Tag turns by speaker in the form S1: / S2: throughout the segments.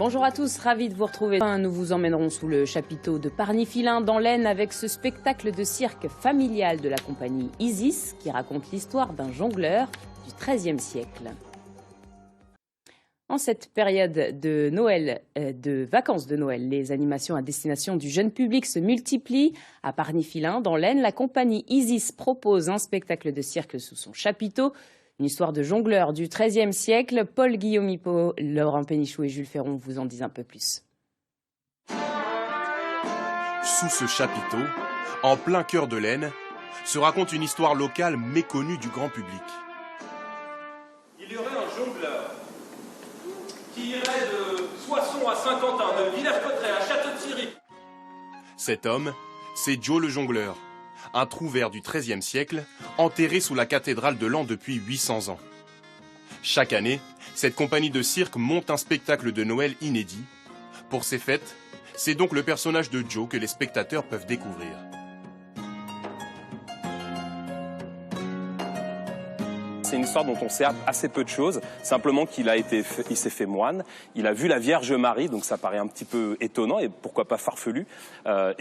S1: Bonjour à tous, ravi de vous retrouver. Nous vous emmènerons sous le chapiteau de Parny-Filin dans l'Aisne avec ce spectacle de cirque familial de la compagnie Isis qui raconte l'histoire d'un jongleur du XIIIe siècle. En cette période de Noël, de vacances de Noël, les animations à destination du jeune public se multiplient. À Parny-Filin, dans l'Aisne, la compagnie Isis propose un spectacle de cirque sous son chapiteau. Une histoire de jongleur du XIIIe siècle. Paul Guillaumipo, Laurent Pénichou et Jules Ferron vous en disent un peu plus.
S2: Sous ce chapiteau, en plein cœur de l'Aisne, se raconte une histoire locale méconnue du grand public.
S3: Il y aurait un jongleur qui irait de Soissons à Saint-Quentin, de Villers-Cotterêts à Château-Thierry.
S2: Cet homme, c'est Joe le jongleur, un trouvère du XIIIe siècle, enterré sous la cathédrale de Laon depuis 800 ans. Chaque année, cette compagnie de cirque monte un spectacle de Noël inédit. Pour ces fêtes, c'est donc le personnage de Joe que les spectateurs peuvent découvrir.
S4: C'est une histoire dont on sait assez peu de choses, simplement qu'il s'est fait moine, il a vu la Vierge Marie, donc ça paraît un petit peu étonnant et pourquoi pas farfelu.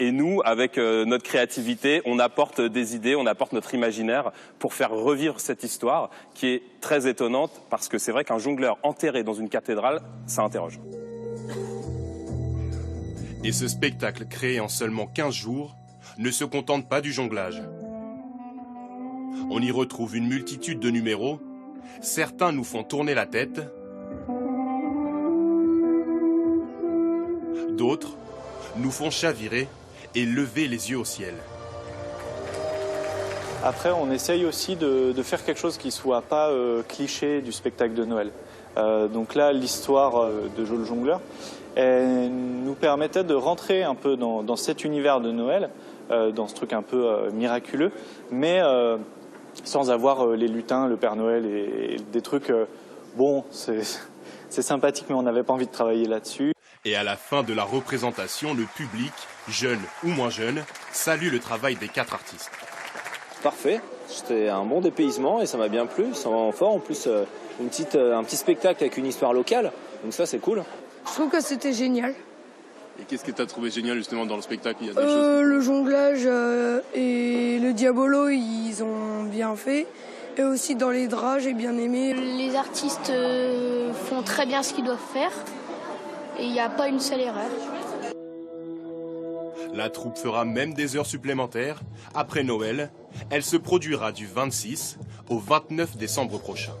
S4: Et nous, avec notre créativité, on apporte des idées, on apporte notre imaginaire pour faire revivre cette histoire qui est très étonnante parce que c'est vrai qu'un jongleur enterré dans une cathédrale, ça interroge.
S2: Et ce spectacle créé en seulement 15 jours ne se contente pas du jonglage. On y retrouve une multitude de numéros. Certains nous font tourner la tête. D'autres nous font chavirer et lever les yeux au ciel.
S5: Après, on essaye aussi de faire quelque chose qui ne soit pas cliché du spectacle de Noël. Donc là, l'histoire de Joe le jongleur, elle nous permettait de rentrer un peu dans cet univers de Noël, dans ce truc un peu miraculeux, mais sans avoir les lutins, le Père Noël et des trucs, bon, c'est sympathique, mais on n'avait pas envie de travailler là-dessus.
S2: Et à la fin de la représentation, le public, jeune ou moins jeune, salue le travail des 4 artistes.
S6: Parfait, c'était un bon dépaysement et ça m'a bien plu, c'est vraiment fort. En plus, un petit spectacle avec une histoire locale, donc ça c'est cool.
S7: Je trouve que c'était génial.
S2: Et qu'est-ce que tu as trouvé génial justement dans le spectacle? Il y a des choses...
S7: Le jonglage et le diabolo, ils ont bien fait. Et aussi dans les draps, j'ai bien aimé.
S8: Les artistes font très bien ce qu'ils doivent faire. Et il n'y a pas une seule erreur.
S2: La troupe fera même des heures supplémentaires. Après Noël, elle se produira du 26 au 29 décembre prochain.